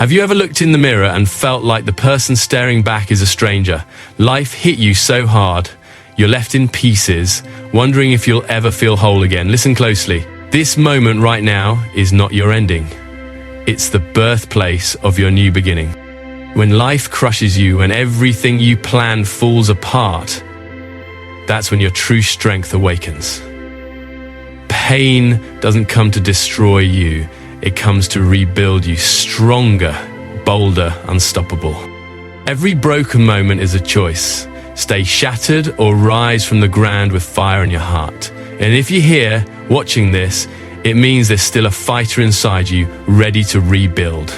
Have you ever looked in the mirror and felt like the person staring back is a stranger? Life hit you so hard, you're left in pieces, wondering if you'll ever feel whole again. Listen closely. This moment right now is not your ending. It's the birthplace of your new beginning. When life crushes you and everything you planned falls apart, that's when your true strength awakens. Pain doesn't come to destroy you. It comes to rebuild you stronger, bolder, unstoppable. Every broken moment is a choice. Stay shattered or rise from the ground with fire in your heart. And if you're here watching this, it means there's still a fighter inside you ready to rebuild.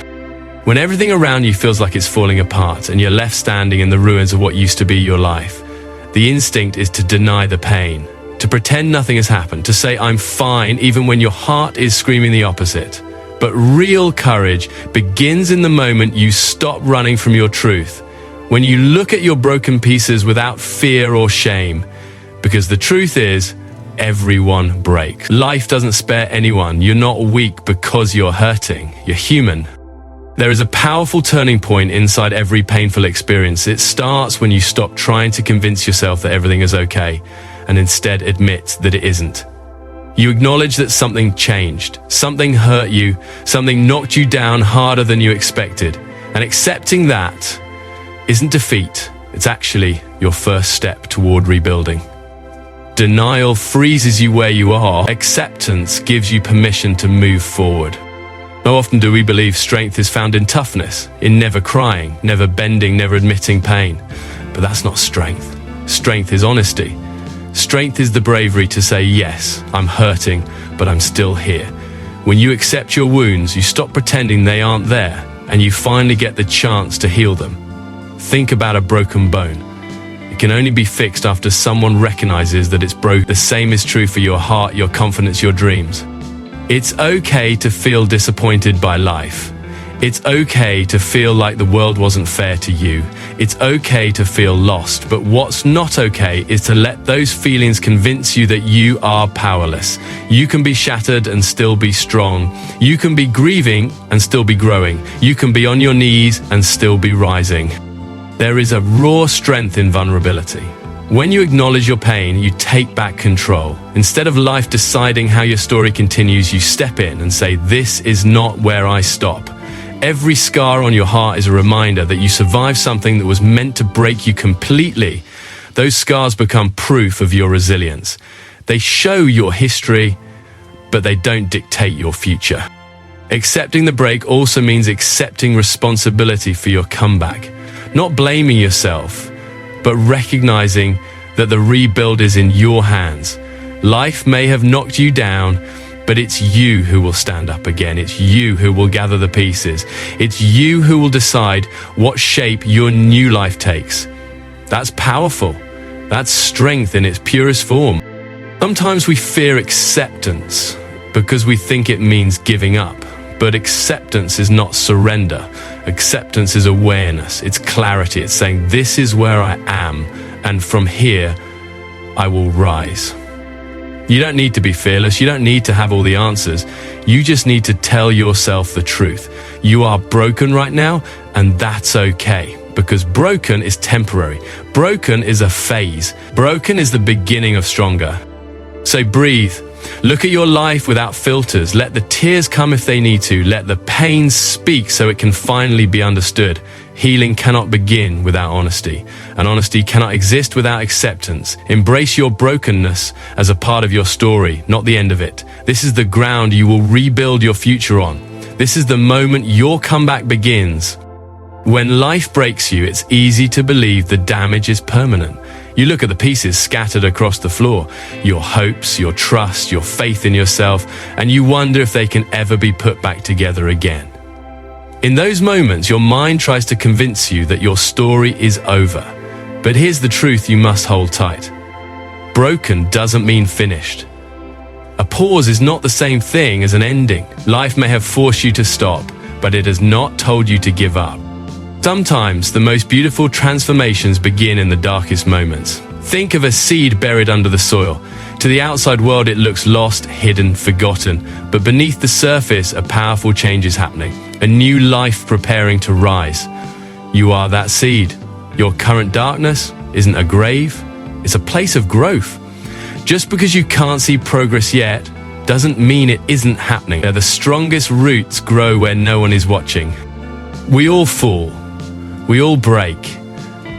When everything around you feels like it's falling apart and you're left standing in the ruins of what used to be your life, the instinct is to deny the pain, to pretend nothing has happened, to say I'm fine even when your heart is screaming the opposite. But real courage begins in the moment you stop running from your truth, when you look at your broken pieces without fear or shame, because the truth is, everyone breaks. Life doesn't spare anyone. You're not weak because you're hurting. You're human. There is a powerful turning point inside every painful experience. It starts when you stop trying to convince yourself that everything is okay and instead admit that it isn't. You acknowledge that something changed, something hurt you, something knocked you down harder than you expected. And accepting that isn't defeat. It's actually your first step toward rebuilding. Denial freezes you where you are. Acceptance gives you permission to move forward. How often do we believe strength is found in toughness, in never crying, never bending, never admitting pain? But that's not strength. Strength is honesty. Strength is the bravery to say, yes, I'm hurting, but I'm still here. When you accept your wounds, you stop pretending they aren't there, and you finally get the chance to heal them. Think about a broken bone. It can only be fixed after someone recognizes that it's broken. The same is true for your heart, your confidence, your dreams. It's okay to feel disappointed by life. It's okay to feel like the world wasn't fair to you. It's okay to feel lost, but what's not okay is to let those feelings convince you that you are powerless. You can be shattered and still be strong. You can be grieving and still be growing. You can be on your knees and still be rising. There is a raw strength in vulnerability. When you acknowledge your pain, you take back control. Instead of life deciding how your story continues, you step in and say, this is not where I stop. Every scar on your heart is a reminder that you survived something that was meant to break you completely. Those scars become proof of your resilience. They show your history, but they don't dictate your future. Accepting the break also means accepting responsibility for your comeback. Not blaming yourself, but recognizing that the rebuild is in your hands. Life may have knocked you down, but it's you who will stand up again. It's you who will gather the pieces. It's you who will decide what shape your new life takes. That's powerful. That's strength in its purest form. Sometimes we fear acceptance because we think it means giving up. But acceptance is not surrender. Acceptance is awareness. It's clarity. It's saying, this is where I am, and from here, I will rise. You don't need to be fearless. You don't need to have all the answers. You just need to tell yourself the truth. You are broken right now, and that's okay, because broken is temporary. Broken is a phase. Broken is the beginning of stronger. So breathe. Look at your life without filters. Let the tears come if they need to. Let the pain speak so it can finally be understood. Healing cannot begin without honesty, and honesty cannot exist without acceptance. Embrace your brokenness as a part of your story, not the end of it. This is the ground you will rebuild your future on. This is the moment your comeback begins. When life breaks you, it's easy to believe the damage is permanent. You look at the pieces scattered across the floor, your hopes, your trust, your faith in yourself, and you wonder if they can ever be put back together again. In those moments, your mind tries to convince you that your story is over. But here's the truth you must hold tight. Broken doesn't mean finished. A pause is not the same thing as an ending. Life may have forced you to stop, but it has not told you to give up. Sometimes the most beautiful transformations begin in the darkest moments. Think of a seed buried under the soil. To the outside world, it looks lost, hidden, forgotten. But beneath the surface, a powerful change is happening. A new life preparing to rise. You are that seed. Your current darkness isn't a grave, it's a place of growth. Just because you can't see progress yet doesn't mean it isn't happening. The strongest roots grow where no one is watching. We all fall. We all break.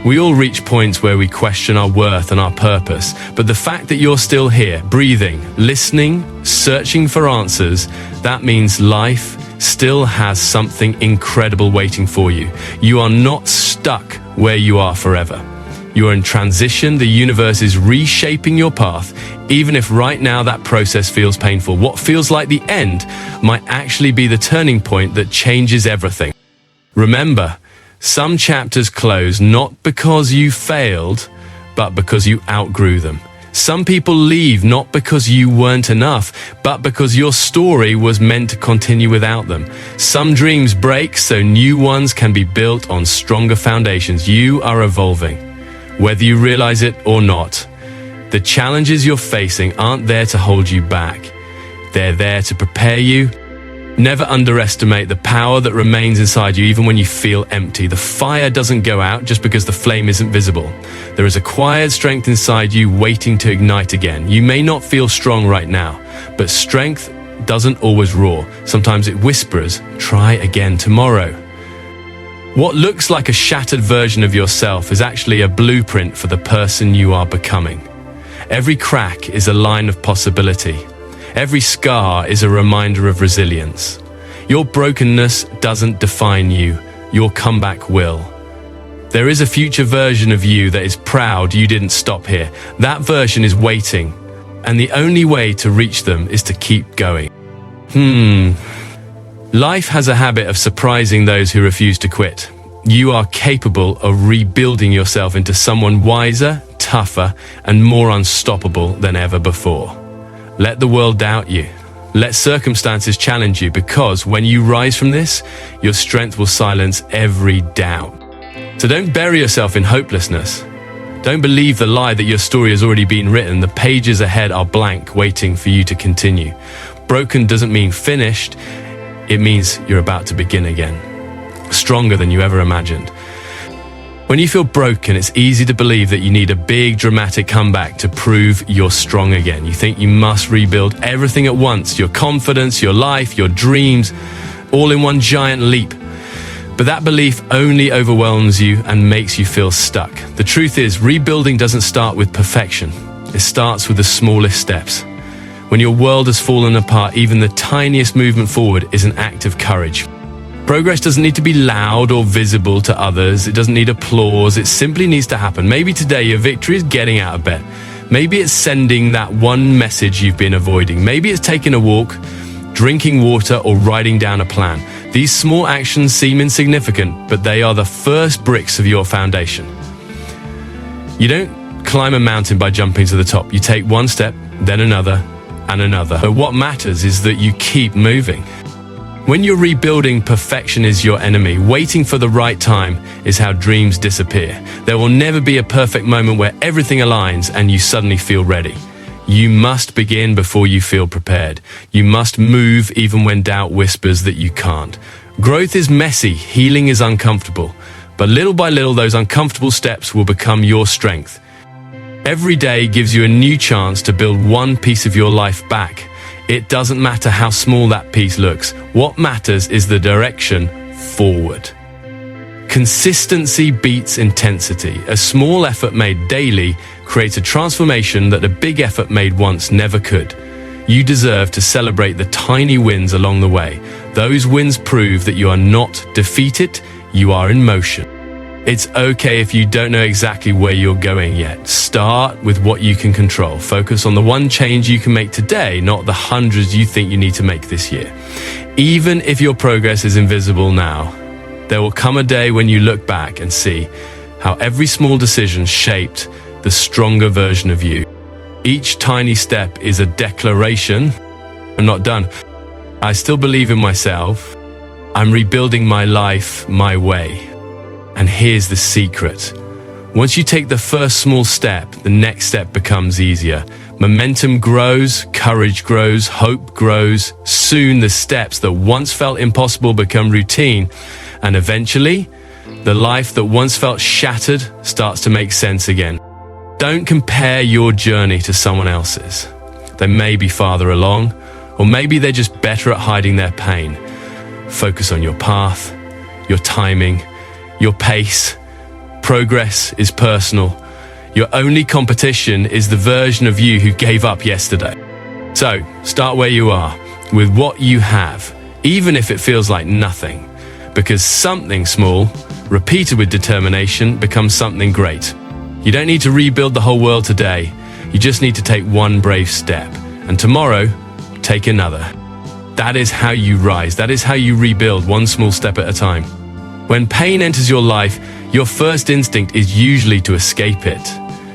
We all reach points where we question our worth and our purpose. But the fact that you're still here, breathing, listening, searching for answers, that means life still has something incredible waiting for you. You are not stuck where you are forever. You are in transition. The universe is reshaping your path, even if right now that process feels painful. What feels like the end might actually be the turning point that changes everything. Remember, some chapters close not because you failed, but because you outgrew them. Some people leave not because you weren't enough, but because your story was meant to continue without them. Some dreams break so new ones can be built on stronger foundations. You are evolving, whether you realize it or not. The challenges you're facing aren't there to hold you back. They're there to prepare you. Never underestimate the power that remains inside you even when you feel empty. The fire doesn't go out just because the flame isn't visible. There is a quiet strength inside you waiting to ignite again. You may not feel strong right now, but strength doesn't always roar. Sometimes it whispers, "Try again tomorrow." What looks like a shattered version of yourself is actually a blueprint for the person you are becoming. Every crack is a line of possibility. Every scar is a reminder of resilience. Your brokenness doesn't define you. Your comeback will. There is a future version of you that is proud you didn't stop here. That version is waiting, and the only way to reach them is to keep going. Life has a habit of surprising those who refuse to quit. You are capable of rebuilding yourself into someone wiser, tougher, and more unstoppable than ever before. Let the world doubt you. Let circumstances challenge you, because when you rise from this, your strength will silence every doubt. So don't bury yourself in hopelessness. Don't believe the lie that your story has already been written. The pages ahead are blank, waiting for you to continue. Broken doesn't mean finished. It means you're about to begin again, stronger than you ever imagined. When you feel broken, it's easy to believe that you need a big, dramatic comeback to prove you're strong again. You think you must rebuild everything at once, your confidence, your life, your dreams, all in one giant leap. But that belief only overwhelms you and makes you feel stuck. The truth is, rebuilding doesn't start with perfection. It starts with the smallest steps. When your world has fallen apart, even the tiniest movement forward is an act of courage. Progress doesn't need to be loud or visible to others. It doesn't need applause. It simply needs to happen. Maybe today your victory is getting out of bed. Maybe it's sending that one message you've been avoiding. Maybe it's taking a walk, drinking water, or writing down a plan. These small actions seem insignificant, but they are the first bricks of your foundation. You don't climb a mountain by jumping to the top. You take one step, then another, and another. But what matters is that you keep moving. When you're rebuilding, perfection is your enemy. Waiting for the right time is how dreams disappear. There will never be a perfect moment where everything aligns and you suddenly feel ready. You must begin before you feel prepared. You must move even when doubt whispers that you can't. Growth is messy, healing is uncomfortable, but little by little those uncomfortable steps will become your strength. Every day gives you a new chance to build one piece of your life back. It doesn't matter how small that piece looks. What matters is the direction forward. Consistency beats intensity. A small effort made daily creates a transformation that a big effort made once never could. You deserve to celebrate the tiny wins along the way. Those wins prove that you are not defeated, you are in motion. It's okay if you don't know exactly where you're going yet. Start with what you can control. Focus on the one change you can make today, not the hundreds you think you need to make this year. Even if your progress is invisible now, there will come a day when you look back and see how every small decision shaped the stronger version of you. Each tiny step is a declaration. I'm not done. I still believe in myself. I'm rebuilding my life my way. And here's the secret. Once you take the first small step, the next step becomes easier. Momentum grows, courage grows, hope grows. Soon the steps that once felt impossible become routine, and eventually, the life that once felt shattered starts to make sense again. Don't compare your journey to someone else's. They may be farther along, or maybe they're just better at hiding their pain. Focus on your path, your timing, your pace. Progress is personal. Your only competition is the version of you who gave up yesterday. So, start where you are, with what you have, even if it feels like nothing. Because something small, repeated with determination, becomes something great. You don't need to rebuild the whole world today. You just need to take one brave step. And tomorrow, take another. That is how you rise. That is how you rebuild, one small step at a time. When pain enters your life, your first instinct is usually to escape it,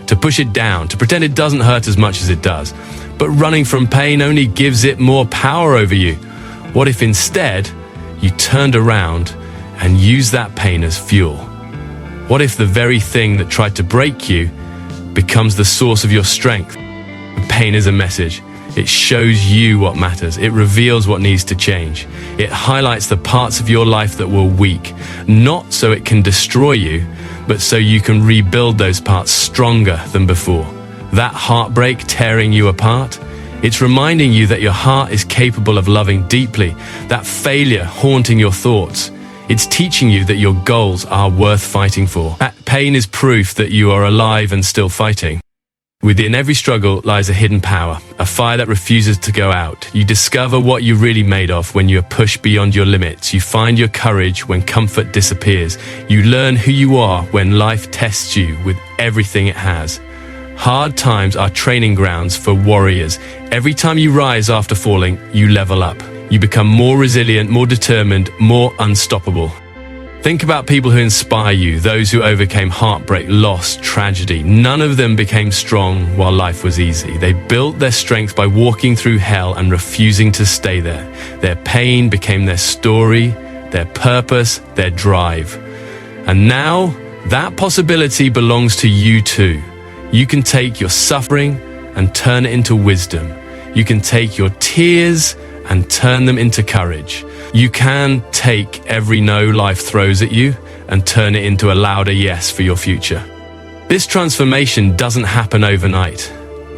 to push it down, to pretend it doesn't hurt as much as it does. But running from pain only gives it more power over you. What if instead you turned around and used that pain as fuel? What if the very thing that tried to break you becomes the source of your strength? Pain is a message. It shows you what matters. It reveals what needs to change. It highlights the parts of your life that were weak, not so it can destroy you, but so you can rebuild those parts stronger than before. That heartbreak tearing you apart, it's reminding you that your heart is capable of loving deeply. That failure haunting your thoughts, it's teaching you that your goals are worth fighting for. That pain is proof that you are alive and still fighting. Within every struggle lies a hidden power, a fire that refuses to go out. You discover what you're really made of when you're pushed beyond your limits. You find your courage when comfort disappears. You learn who you are when life tests you with everything it has. Hard times are training grounds for warriors. Every time you rise after falling, you level up. You become more resilient, more determined, more unstoppable. Think about people who inspire you, those who overcame heartbreak, loss, tragedy. None of them became strong while life was easy. They built their strength by walking through hell and refusing to stay there. Their pain became their story, their purpose, their drive. And now, that possibility belongs to you too. You can take your suffering and turn it into wisdom. You can take your tears and turn them into courage. You can take every no life throws at you and turn it into a louder yes for your future. This transformation doesn't happen overnight,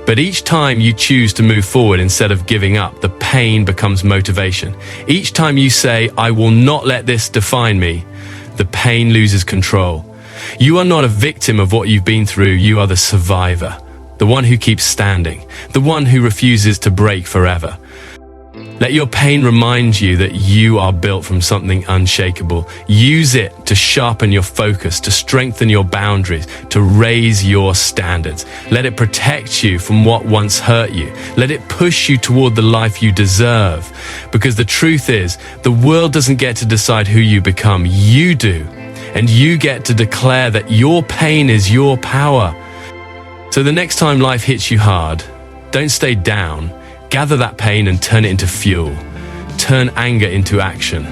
but each time you choose to move forward instead of giving up, the pain becomes motivation. Each time you say, "I will not let this define me," the pain loses control. You are not a victim of what you've been through, you are the survivor, the one who keeps standing, the one who refuses to break forever. Let your pain remind you that you are built from something unshakable. Use it to sharpen your focus, to strengthen your boundaries, to raise your standards. Let it protect you from what once hurt you. Let it push you toward the life you deserve. Because the truth is, the world doesn't get to decide who you become. You do. And you get to declare that your pain is your power. So the next time life hits you hard, don't stay down. Gather that pain and turn it into fuel. Turn anger into action.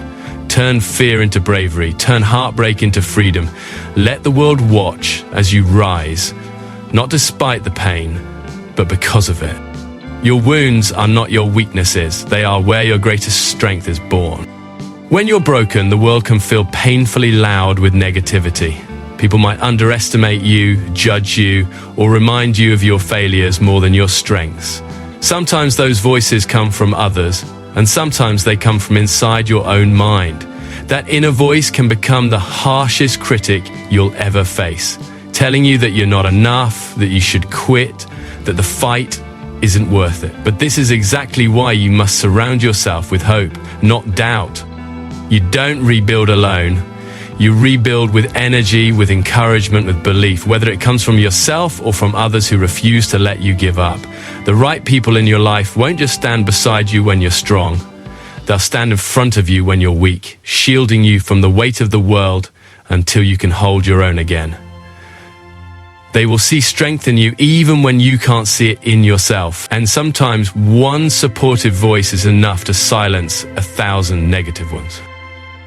Turn fear into bravery. Turn heartbreak into freedom. Let the world watch as you rise, not despite the pain, but because of it. Your wounds are not your weaknesses. They are where your greatest strength is born. When you're broken, the world can feel painfully loud with negativity. People might underestimate you, judge you, or remind you of your failures more than your strengths. Sometimes those voices come from others, and sometimes they come from inside your own mind. That inner voice can become the harshest critic you'll ever face, telling you that you're not enough, that you should quit, that the fight isn't worth it. But this is exactly why you must surround yourself with hope, not doubt. You don't rebuild alone. You rebuild with energy, with encouragement, with belief, whether it comes from yourself or from others who refuse to let you give up. The right people in your life won't just stand beside you when you're strong. They'll stand in front of you when you're weak, shielding you from the weight of the world until you can hold your own again. They will see strength in you even when you can't see it in yourself. And sometimes one supportive voice is enough to silence 1,000 negative ones.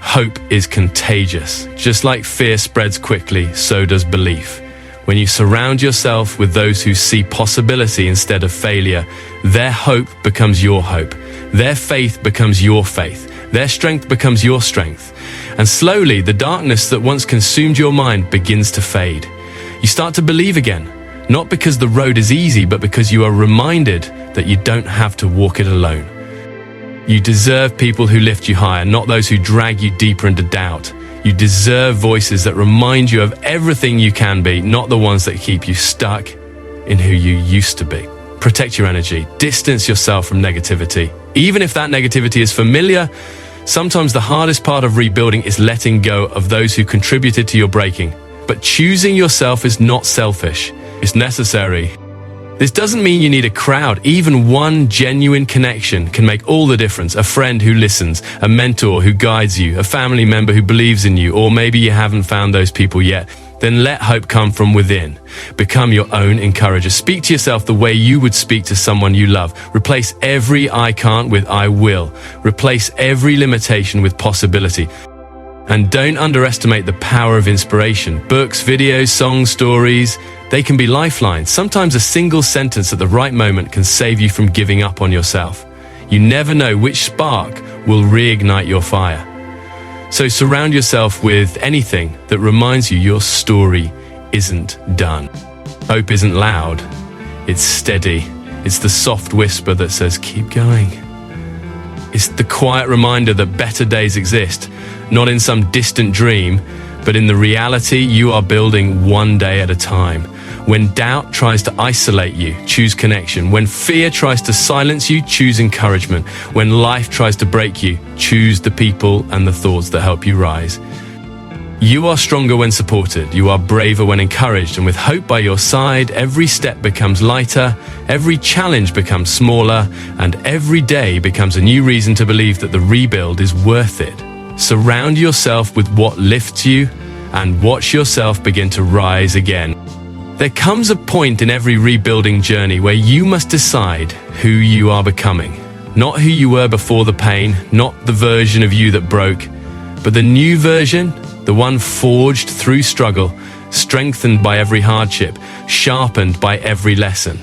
Hope is contagious. Just like fear spreads quickly, so does belief. When you surround yourself with those who see possibility instead of failure, their hope becomes your hope. Their faith becomes your faith. Their strength becomes your strength. And slowly, the darkness that once consumed your mind begins to fade. You start to believe again, not because the road is easy, but because you are reminded that you don't have to walk it alone. You deserve people who lift you higher, not those who drag you deeper into doubt. You deserve voices that remind you of everything you can be, not the ones that keep you stuck in who you used to be. Protect your energy. Distance yourself from negativity. Even if that negativity is familiar, sometimes the hardest part of rebuilding is letting go of those who contributed to your breaking. But choosing yourself is not selfish. It's necessary. This doesn't mean you need a crowd. Even one genuine connection can make all the difference. A friend who listens, a mentor who guides you, a family member who believes in you, or maybe you haven't found those people yet. Then let hope come from within. Become your own encourager. Speak to yourself the way you would speak to someone you love. Replace every I can't with I will. Replace every limitation with possibility. And don't underestimate the power of inspiration. Books, videos, songs, stories, they can be lifelines. Sometimes a single sentence at the right moment can save you from giving up on yourself. You never know which spark will reignite your fire. So surround yourself with anything that reminds you your story isn't done. Hope isn't loud, it's steady. It's the soft whisper that says, keep going. It's the quiet reminder that better days exist, not in some distant dream, but in the reality you are building one day at a time. When doubt tries to isolate you, choose connection. When fear tries to silence you, choose encouragement. When life tries to break you, choose the people and the thoughts that help you rise. You are stronger when supported. You are braver when encouraged. And with hope by your side, every step becomes lighter, every challenge becomes smaller, and every day becomes a new reason to believe that the rebuild is worth it. Surround yourself with what lifts you and watch yourself begin to rise again. There comes a point in every rebuilding journey where you must decide who you are becoming. Not who you were before the pain, not the version of you that broke, but the new version, the one forged through struggle, strengthened by every hardship, sharpened by every lesson.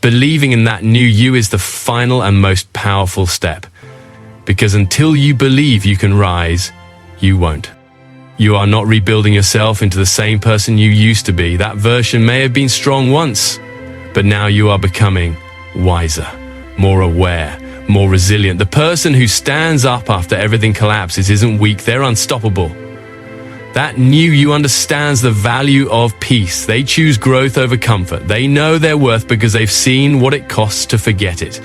Believing in that new you is the final and most powerful step. Because until you believe you can rise, you won't. You are not rebuilding yourself into the same person you used to be. That version may have been strong once, but now you are becoming wiser, more aware, more resilient. The person who stands up after everything collapses isn't weak, they're unstoppable. That new you understands the value of peace. They choose growth over comfort. They know their worth because they've seen what it costs to forget it.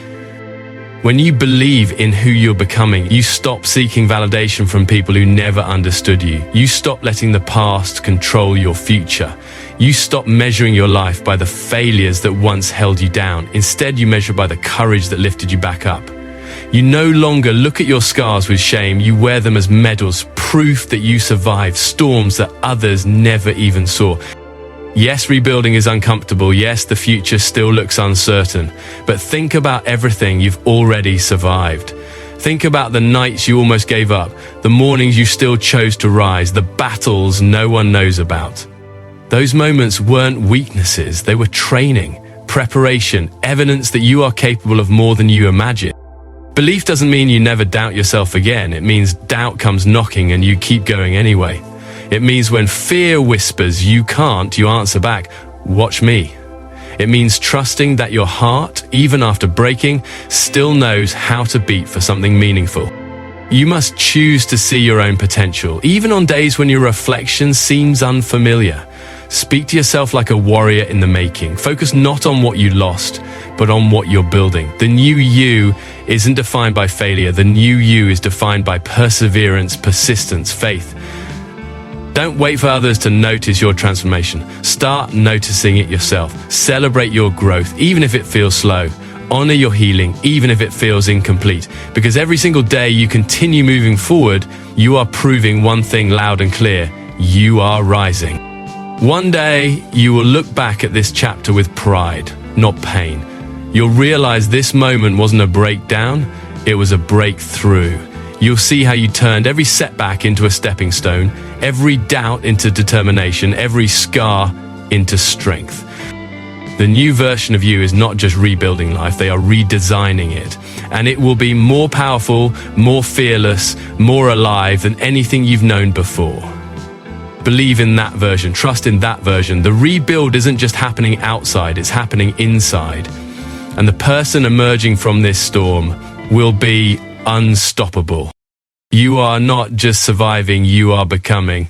When you believe in who you're becoming, you stop seeking validation from people who never understood you. You stop letting the past control your future. You stop measuring your life by the failures that once held you down. Instead, you measure by the courage that lifted you back up. You no longer look at your scars with shame. You wear them as medals, proof that you survived storms that others never even saw. Yes, rebuilding is uncomfortable. Yes, the future still looks uncertain. But think about everything you've already survived. Think about the nights you almost gave up, the mornings you still chose to rise, the battles no one knows about. Those moments weren't weaknesses, they were training, preparation, evidence that you are capable of more than you imagine. Belief doesn't mean you never doubt yourself again. It means doubt comes knocking and you keep going anyway. It means when fear whispers you can't, you answer back, watch me. It means trusting that your heart, even after breaking, still knows how to beat for something meaningful. You must choose to see your own potential, even on days when your reflection seems unfamiliar. Speak to yourself like a warrior in the making. Focus not on what you lost, but on what you're building. The new you isn't defined by failure. The new you is defined by perseverance, persistence, faith. Don't wait for others to notice your transformation. Start noticing it yourself. Celebrate your growth, even if it feels slow. Honor your healing, even if it feels incomplete. Because every single day you continue moving forward, you are proving one thing loud and clear. You are rising. One day, you will look back at this chapter with pride, not pain. You'll realize this moment wasn't a breakdown, it was a breakthrough. You'll see how you turned every setback into a stepping stone, every doubt into determination, every scar into strength. The new version of you is not just rebuilding life, they are redesigning it. And it will be more powerful, more fearless, more alive than anything you've known before. Believe in that version, trust in that version. The rebuild isn't just happening outside, it's happening inside. And the person emerging from this storm will be unstoppable. You are not just surviving, you are becoming.